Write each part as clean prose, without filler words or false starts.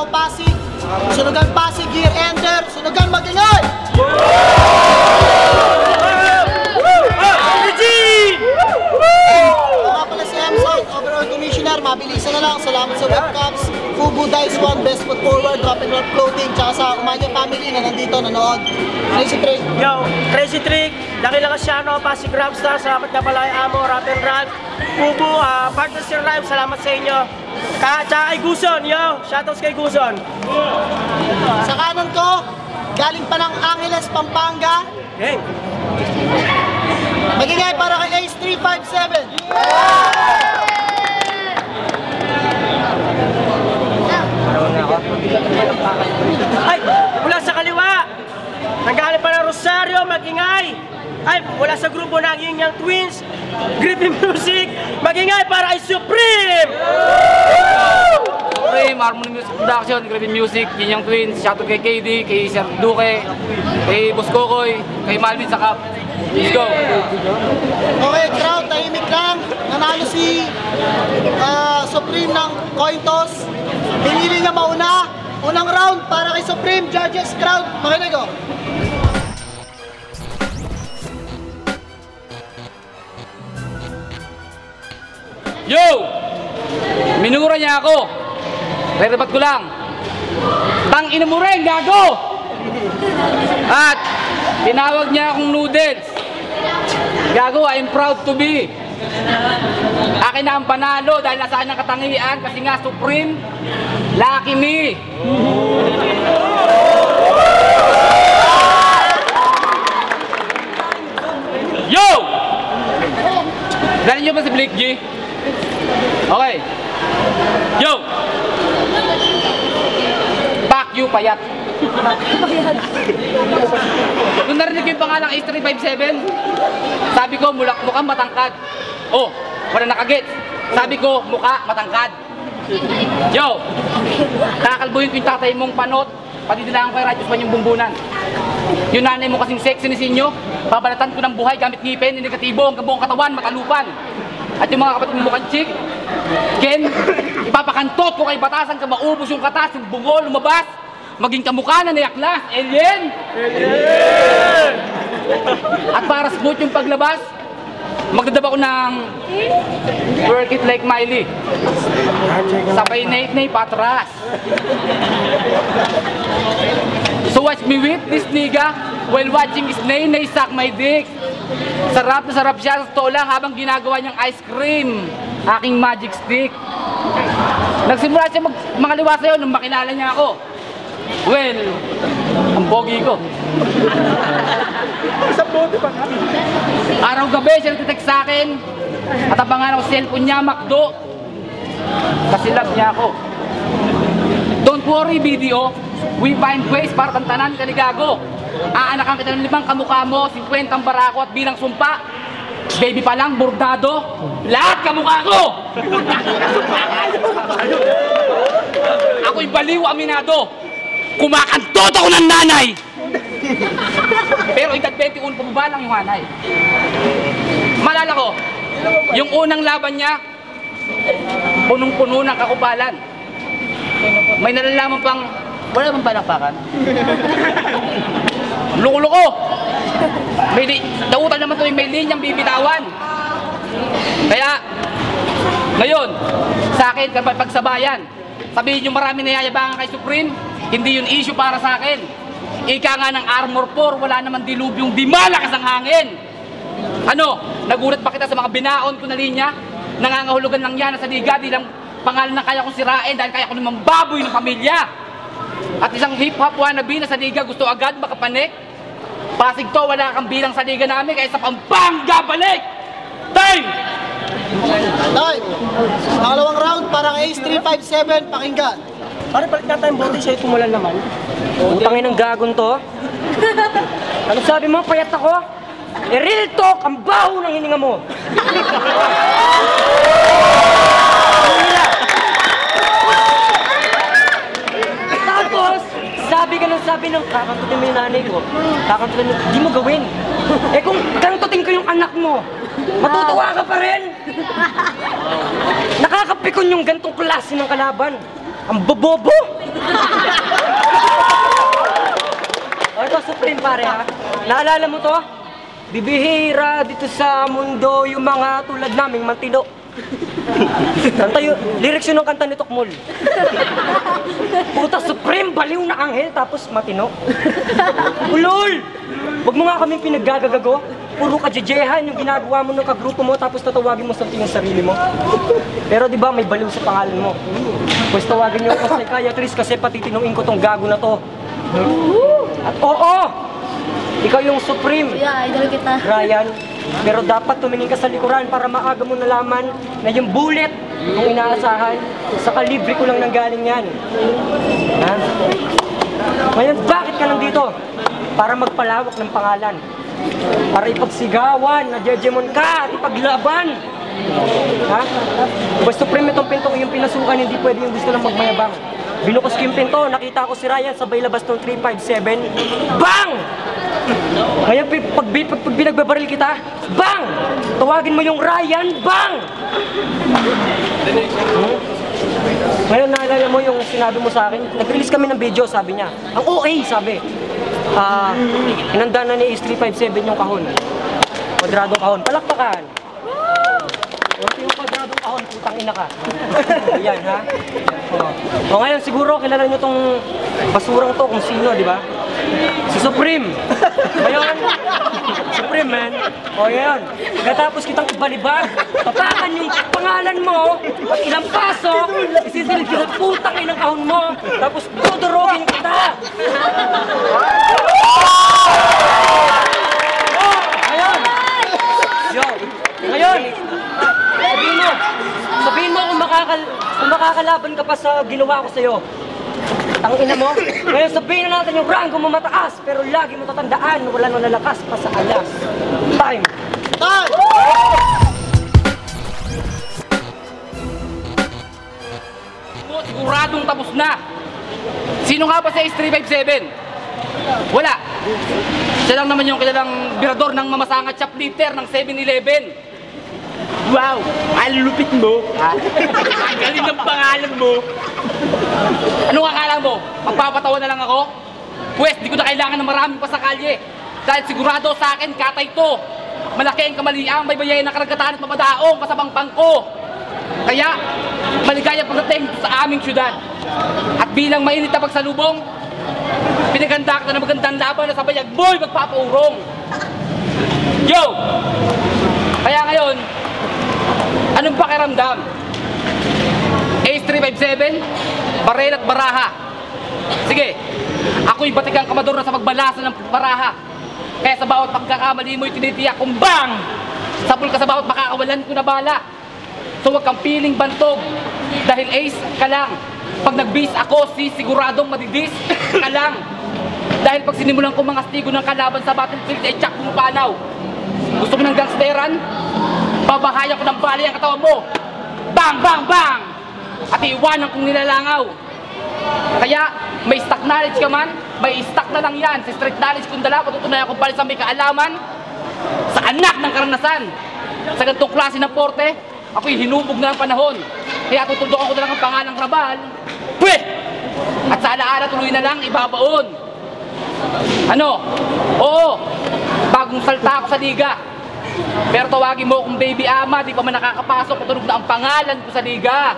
Cubao, Pasig. Sunugan Pasig, Gear Ender. Sunugan Magingay! Mga pala si Emson, Overall Commissioner. Mabilisan na lang. Salamat sa webcams. Fubu Dice One, Best Foot Forward, Drop and Roll Clothing, tsaka sa Umanya Family na nandito, nanood. Crazy Trick. Yo, Crazy Trick, Dakila Casiano, Pasig Rapstar, salamat ka pala kay Amo, Rap and Rap, Fubu, Partners in Rhyme, salamat sa inyo. Tsaka kay Guson, yo, shoutouts kay Guson. Sa kanan ko, galing pa ng Angeles, Pampanga. Hey. Magingay para kay Ace 357. Ay, mula sa kaliwa, nanggaling pa ng Rosario, Magingay. Ay, mula sa grupo ng Yin Yang Twins, Griffin Music, Magingay para kay Supreme! Supreme, Harmony Music Production, Griffin Music, Yin Yang Twins, shoutout kay KD, kay Sir Duque, kay Boss Kokoy, kay Malvin sa Cup. Let's go! Okay, crowd, tahimik lang. Nanalo si Supreme ng coin toss. Pinili niya mauna. Unang round para kay Supreme. Judges, crowd, makinig ko. Yo! Minura niya ako. Rerebat ko lang. Tang ina mo rin, gago! At tinawag niya akong noodles. Gago, I'm proud to be. Akin na ang panalo dahil nasaan ang katangian kasi nga Supreme, lucky me. Yo! Dali niyo ba si Blake G? Okay. Yo! Fuck you, payat. Nung narinig ko yung pangalang Ace 357, sabi ko, mukhang matangkad. Oh, wala nakagets. Sabi ko, mukha matangkad. Yo! Kakalbuhin ko yung tatay mong panot, pati dilaan ko yung righteous man yung bumbunan. Yung nanay mo kasing sexy ni Sinyo, babalatan ko ng buhay gamit ngipin, negatibo, hanggang buong katawan, matalupan. At yung mga kapatid mo mukhang chick, Ken, ipapakantot ko kay batasan ka maubos yung katas, yung bungo, lumabas, maging kamukha na nayaklas, alien! Alien! At para smooth yung paglabas, magdadaba ko ng work it like Miley. Sabay naik-naik patras. So watch me with this nigga while watching his nay-nay suck my dick. Sarap na sarap siya sa totoo lang habang ginagawa niyang ice cream. Aking magic stick. Nagsimula siya makaliwa sa'yo nung makilala niya ako. Well, ang pogi ko. Araw-gabi siya nagtitext sa akin at abangan ako cellphone niya, Macdo. Kasi love niya ako. Don't worry, video. We find ways para tantanan ka ni gago. Aanakan kita ng 5 kamukha mo, 50 ang barako at bilang sumpa. Baby pa lang, bordado. Lahat kamukha ko! Ako'y baliw, aminado. Kumakantot ako ng nanay! Pero edad 21 pa lang yung hanay. Malala ko, yung unang laban niya, punong-puno ng kakupalan. May nalalaman pang, wala bang palakpakan? Loko-loko! Dautan naman ito yung may linyang bibitawan. Kaya, ngayon, sa akin, kapag pagsabayan, sabihin nyo marami nayayabangan kay Supreme, hindi yun issue para sa akin. Ika nga ng Armor 4, wala naman dilubyong di malakas ang hangin. Ano, nagulat pa kita sa mga binaon ko na linya? Nangangahulugan lang yan sa liga, di lang pangalan na kaya kong sirain dahil kaya ko namang baboy ng pamilya. At isang hip-hop wannabe na sa liga gusto agad makapanik. Pasig to, wala kang bilang sa liga namin kaya sa Pampanga balik! Time! Time! Pangalawang round, parang Ace 357, pakinggan. Pare, palit na tayong bote sa'yo, tumulan naman. Utangin ng gagon to. Ano sabi mo, payat ako? Real talk, ang baho ng hininga mo. Tapos, sabi ng kakantutin mo yung nanay ko. Kakantutin mo, di mo gawin. Eh kung kantutin ko yung anak mo, matutuwa ka pa rin. Nakakapikon yung gantong klase ng kalaban. Ang bobobo! Ito, Supreme pare ha. Naalala mo to? Bibihira dito sa mundo yung mga tulad naming matino. Kanta yun, lyrics yun ng kanta ni Tokmol. Puta, Supreme, baliw na anghel, tapos matino. Ulol! Huwag mo nga kami pinaggagagago. Puro kajejehan yung ginagawa mo ng kagrupo mo, tapos tatawagin mo sa tingin sarili mo. Pero di ba may baliw sa pangalan mo? Pues tawagin niyo ako psychiatrist kasi patitinuin ko tong gago na to. At oo! Ikaw yung Supreme. Yeah, idol kita. Ryan, pero dapat tumingin ka sa likuran para maaga mo nalaman na yung bullet kung inaasahan, sa kalibre ko lang nanggaling yan. Ha? Ngayon, bakit ka nandito? Para magpalawak ng pangalan. Para ipagsigawan, na jejemon ka at ipaglaban. Ha? Pues Supreme, itong pintong yung pinasukan, hindi pwede yung gusto lang magmayabang. Binukos ko yung pinto, nakita ko si Ryan sabay labas ng 357. Bang! Ngayon, pag binagbabaril kita, bang! Tawagin mo yung Ryan, bang! Ngayon, naalala mo yung sinabi mo sa akin? Nag-release kami ng video, sabi niya. Ang OA, sabi. Inanda na ni Ace 357 yung kahon. Kwadradong kahon. Palakpakan! Kunti yung kwadradong kahon, putang ina ka. Ayan, ha? O ngayon, siguro, kilala nyo tong basurang to kung sino, di ba? Si Supreme. Ngayon, Supreme, man. O yan. Katapos kitang ibalibag, tapakan yung pangalan mo, at ilang pasok, isisilid kita putang inang kahon mo, tapos dudurogin kita. Ngayon. Yo. Ngayon. Sabihin mo kung makakalaban ka pa sa ginawa ko sa'yo. Tangina mo. Ngayon sabihin na natin yung rango mo mataas, pero lagi mo tatandaan, wala nang lalakas pa sa alas. Time! Time! Siguradong tapos na. Sino nga ba sa Ace 357? Wala. Siya lang naman yung kilalang birador ng mamasangat shoplifter ng 7-Eleven. Wow! Ang lupit mo! Ang galing ng pangalan mo! Anong akala mo? Magpapatawa na lang ako? Pwes, di ko na kailangan ng maraming pasakalye. Dahil sigurado sa akin, katay to. Malaki ang kamaliang, may bayayin na karagatan at mapadaong kasabang bangko. Kaya, maligayang pagdating sa aming syudad. At bilang mainit na pagsalubong, pinaganda ka na magandang laban na sa bayag mo'y magpapaurong. Yo! Kaya ngayon, anong pakiramdam? Ace 357, barel at baraha. Sige, ako'y batikang kamador na sa pagbalasa ng baraha. Kaya sa bawat pagkakamali mo'y tinitiyak kong bang! Sapul ka sa bawat makakawalan ko na bala. So huwag kang piling bantog, dahil Ace ka lang. Pag nag-base ako, siguradong madidis ka lang. Dahil pag sinimulan ko mga stigo ng kalaban sa battlefield, ay tsak mo panaw. Gusto mo ng gangsteran? Babahayan ko ng bali ang katawan mo. Bang! Bang! Bang! At iiwanan kong nilalangaw. Kaya may stock knowledge ka man, may stock na lang yan. Sa street knowledge kong dala, patutunayan kong palis ang may kaalaman. Sa anak ng karanasan. Sa ganitong klase ng porte, ako'y hinubog na ng panahon. Kaya tutundukan ko na lang ang pangalang Rabal. Pwede! At sa alaala tuloy na lang ibabaon. Ano? Oo, bagong salta ako sa liga. Pero tawagin mo kung baby ama, di pa man nakakapasok, tunog na ang pangalan ko sa liga.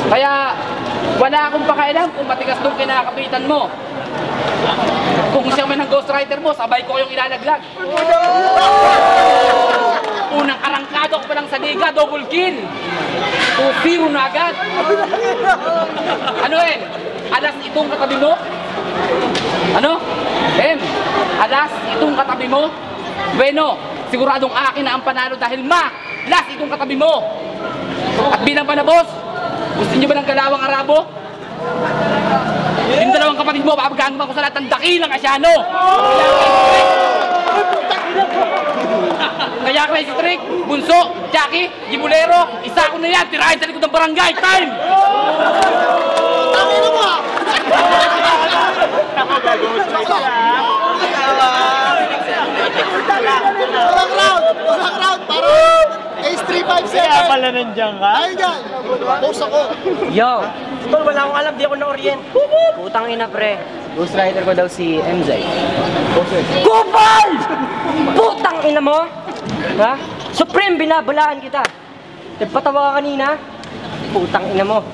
Kaya wala akong pakialam kung matigas doon kinakapitan mo. Kung siya man ang ghostwriter mo, sabay ko yung ilalaglag. Unang arangkado ko pa lang sa liga, double kill. 2-0 na agad. Ano alas itong katabi mo? Ano? Alas itong katabi mo? Bueno, siguradong akin na ang panalo dahil last itong katabi mo. At bilang panabos, gusto niyo ba ng galawang Arabo? Yung dalawang kapatid mo, papagkano ko sa lahat ng dakilang Asyano. Kaya kay Strick, Bunso, Jackie, Gibulero, isa ko na yan, tirahin sa likod ng barangay. Time! Tangin mo! Walang round para Ace 357. Kaya pala nandiyan ka? Ayun yan. Post ako. Yo, Tol, wala akong alam, di ako na-orient. Putang ina, pre. Ghost Rider ko daw si MJ. Kupal! Putang ina mo! Ha? Supreme, binabalaan kita. Nagpatawa ka kanina. Putang ina mo.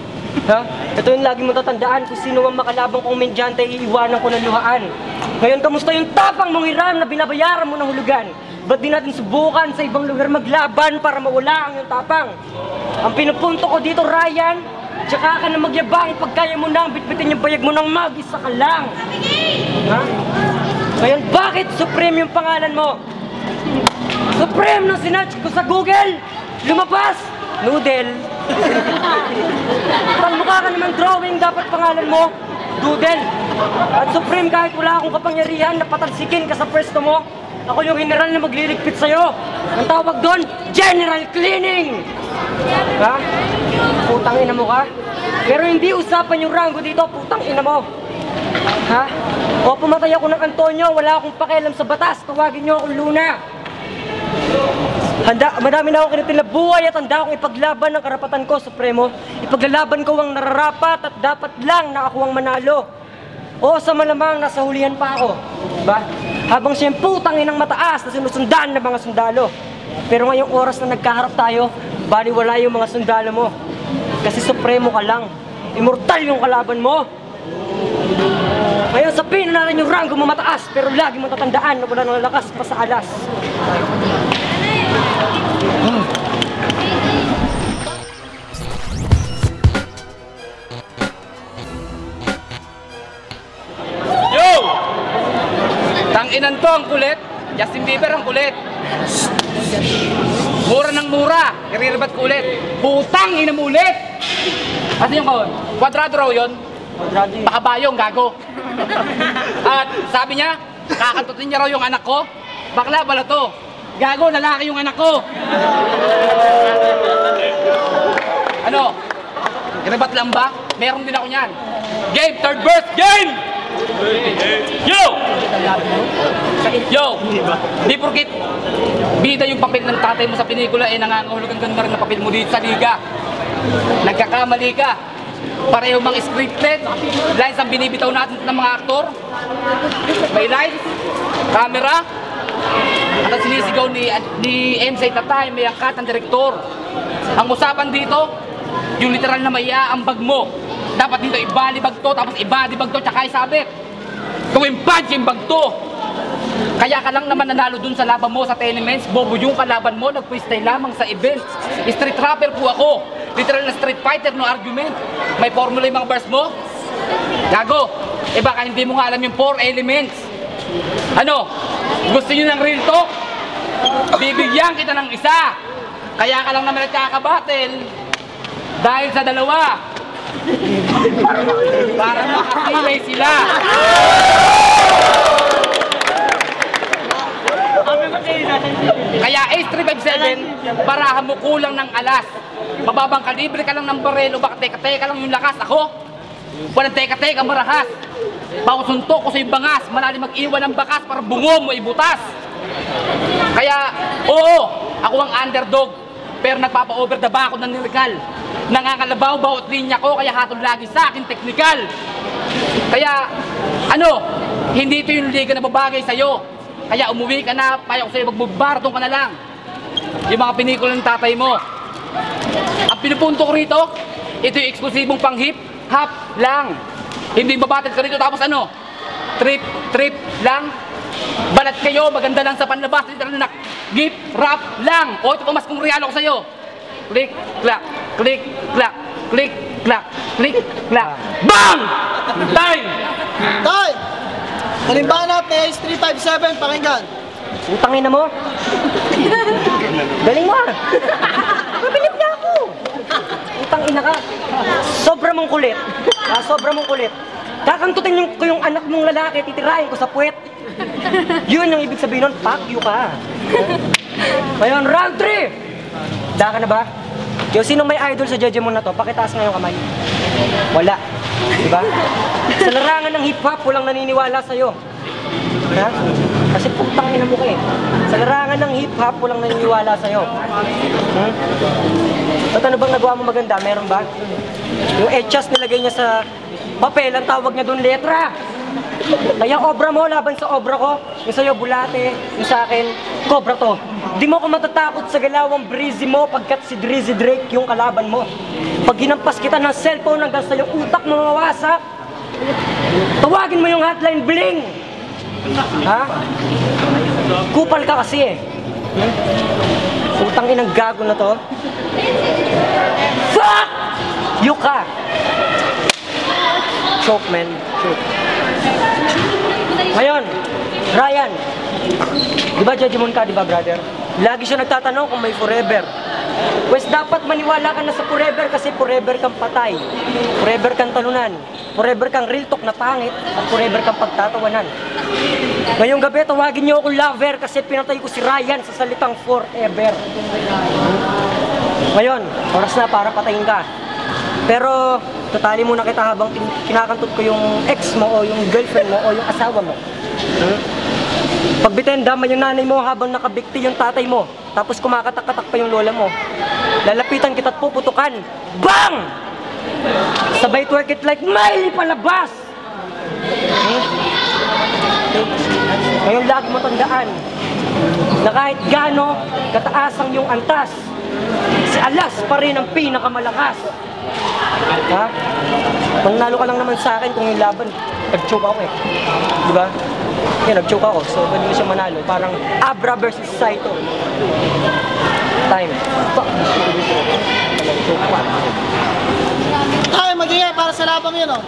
Ha? Ito yung lagi mo tatandaan kung sino ang makalabang kong medyante, iiwanan ko ng luhaan. Ngayon, kamusta yung tapang mong hiram na binabayaran mo ng hulugan? Ba't di natin subukan sa ibang lugar maglaban para mawala ang iyong tapang? Ang pinupunto ko dito, Ryan, tsaka ka na magyabang pag kaya mo nang bitbitin yung bayag mo ng mag-isa ka lang. Ha? Ngayon, bakit Supreme yung pangalan mo? Supreme nung sinatch ko sa Google! Lumabas! Noodle. Mukha ka naman drawing, dapat pangalan mo, Doodle. At Supreme, kahit wala akong kapangyarihan na patalsikin ka sa pwesto mo, ako yung general na magliligpit sa'yo. Ang tawag doon, General Cleaning! Ha? Putang ina mo ka? Pero hindi usapan yung rango dito, putang ina mo. Ha? O pumatay ako ng Antonio, wala akong pakialam sa batas, tawagin niyo akong Luna. Madami na akong kinitil na buhay at handa akong ipaglaban ng karapatan ko, Supremo. Ipaglalaban ko ang nararapat at dapat lang na ako ang manalo. O sa malamang, nasa hulihan pa ako. Diba? Habang siyang putang inang mataas na sinusundan ng mga sundalo. Pero ngayong oras na nagkaharap tayo, baliwala yung mga sundalo mo. Kasi Supremo ka lang. Immortal yung kalaban mo. Ngayon sabihin na natin yung rango mo mataas, pero lagi mo tatandaan na wala nang lakas pa sa alas. Yo! Tanginan to ang kulit. Justin Bieber ang kulit. Mura ng mura. Iriribat ko ulit. Putang ina mo ulit. Kasi yung kaon, kwadrado raw yun. Pakabayong gago. At sabi niya, kakantutin niya raw yung anak ko. Bakla pala to. Gago, lalaki yung anak ko. Ano? Iribat lang ba? Meron din ako niyan. Game, third verse, game! Yo! Yo! Di porkit bida yung papel ng tatay mo sa pelikula, eh nangangahulugan ka na rin ng papel mo dito sa liga. Nagkakamali ka. Pareho mang scripted, lines ang binibitaw natin ng mga aktor. May lights, camera, at ang sinisigaw ni MC Tatay, may angkat ang direktor. Ang usapan dito, yung literal na maiaambag mo. Dapat dito ibalibag to, tapos ibadibag to, tsaka isabit. Gawin badging bag to. Kaya ka lang naman nanalo dun sa laban mo sa tenements, bobo yung kalaban mo, nag-freestyle lamang sa events. Street rapper po ako, literal na street fighter, no argument. May formula yung mga bars mo? Gago, eh baka hindi mo nga alam yung 4 elements. Ano, gusto nyo ng real talk? Bibigyan kita ng isa. Kaya ka lang naman nagkakabattle dahil sa dalawa. Para makakilay sila. Kaya Ace 357, barahan mo kulang ng alas. Mababang kalibre ka lang ng barelo, baka teka-teka lang yung lakas. Ako, walang teka-teka marahas. Bawang suntok ko sa yung bangas, malalim mag-iwan ng bakas para bungo mo ibutas. Kaya, oo, ako ang underdog, pero nagpapa-over the back ako ng nirikal. Nangangalabaw bawat linya ko, kaya hatol lagi sa akin teknikal. Kaya, ano, hindi ito yung liga na babagay sa'yo. Kaya umuwi ka na, payo ko sa'yo, magbubaratong ka na lang. Yung mga pinikula ng tatay mo. Ang pinupunto ko rito, ito yung eksklusibong pang hip-hop lang. Hindi babatid ka rito, tapos ano, trip lang. Balat kayo, maganda lang sa panlabas, literal na gip, rap lang. O ito pa mas kung realo ko sa'yo. Click, clack, click, clack, click, clack, click, clack. BANG! Time! Time! Halimbawa natin, Ace 357, pakinggan. Utangin na mo. Galing mo ah. Mabilib niya ako. Utangin na ka. Sobra mong kulit. Sobra mong kulit. Kakantutin ko yung anak mong lalaki, titirahin ko sa puwet. Yun yung ibig sabihin nun, fuck you ka. Ngayon, round 3. Da ka na ba? Yung sinong may idol sa Jejemon na to, pakitaas nga yung kamay. Wala. Diba? Sa larangan ng hip-hop, walang naniniwala sa'yo. Ha? Kasi putang ina mo ka eh. Sa larangan ng hip-hop, walang naniniwala sa'yo. At ano bang nagawa mo maganda? Meron ba? Yung etchas nilagay niya sa papel, ang tawag niya doon letra. Kaya obra mo laban sa obra ko. Yung sa'yo bulate, yung sa akin, cobra to. Di mo ako matatakot sa galawang breezy mo pagkat si Drizzy Drake yung kalaban mo. Pag ginampas kita ng cellphone hanggang sa yung utak mo mawasak, tawagin mo yung hotline bling. Ha? Kupal ka kasi eh. Utang inang gago na to. Fuck! You ka! Choke, man. Choke. Ngayon, Ryan. Diba judgment ka, diba brother? Lagi siya nagtatanong kung may forever. Pues dapat maniwala ka na sa forever kasi forever kang patay. Forever kang talunan. Forever kang real talk na pangit. At forever kang pagtatawanan. Ngayong gabi, tawagin niyo akong lover kasi pinatay ko si Ryan sa salitang forever. Ngayon, oras na para patayin ka. Pero, tatali muna kita habang kinakantot ko yung ex mo o yung girlfriend mo o yung asawa mo. Pagbitin, daman yung nanay mo habang nakabikti yung tatay mo. Tapos kumakatak-katak pa yung lola mo. Lalapitan kita't puputukan. Bang! Sabay twerk it like Miley palabas! Ngayon lagi mo tandaan na kahit gaano kataas ang iyong antas, si Alas pa rin ang pinakamalakas. Ha? Manalo ka lang naman sa akin kung yung laban, nag-choke ako eh. Diba? Yan, nag-choke ako. So, pwede mo siya manalo. Parang Abra versus Saito. Time. Fuck. Nag-choke pa. Tayo mag-iingay para sa labang yun, oh.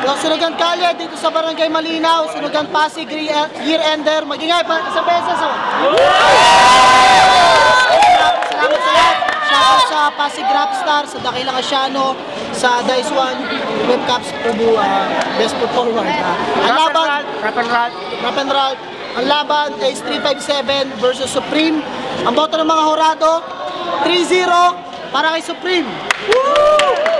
Yung Sunugan Kalye dito sa Barangay Malinaw, Sunugan Pasig Year-Ender. Mag-ingay para sa beses, oh. Salamat sa lahat. Shoutout sa Pasig Rapstar, sa Dakilang Asiano, sa Dice One, Webcaps, Ubu, Best Foot Forward. Ang laban, Rap and Roll. Ang laban ay 357 versus Supreme. Ang boto ng mga horado, 3-0 para kay Supreme.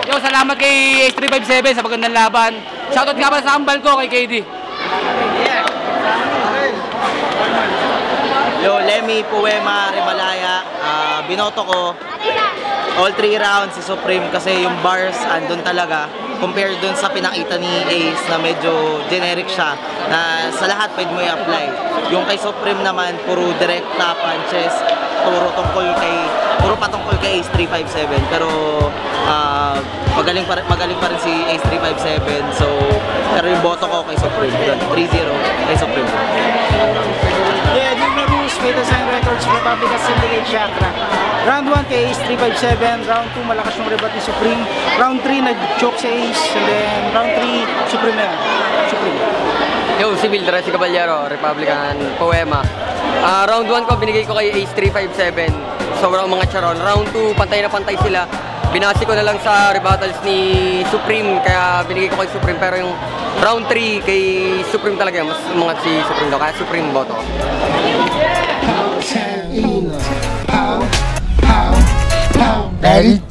Yo, salamat kay Ace357 sa magandang laban. Shoutout nga pala sa ambal ko kay KD. Yo, Lemmy, Poema, Remalaya, binoto ko all 3 rounds si Supreme kasi yung bars andun talaga compared dun sa pinakita ni Ace na medyo generic siya na sa lahat pwede mo i-apply. Yung kay Supreme naman, puro direkta, punches, puro patungkol kay Ace 357 pero magaling pa rin si Ace 357 so pero yung boto ko kay Supreme 3-0 kay Supreme. Yeah, Digna Rules, Fatal Sign Records, Republic of Syndicate Chakra. Round 1 kay Ace 357, round 2 malakas yung rebat ni Supreme, round 3 nag-choke si Ace, and then round 3 Supreme na yan. Supreme. Yo, si Mildred, si Caballero, Republican, Poema. Round 1 ko, binigay ko kay Ace 357. Sobrang mga charon. Round 2, pantay na pantay sila. Binasi ko na lang sa rebuttals ni Supreme, kaya binigay ko kay Supreme. Pero yung round 3 kay Supreme talaga, mas umangat si Supreme daw. Kaya Supreme boto. Pow, pow, pow, pow.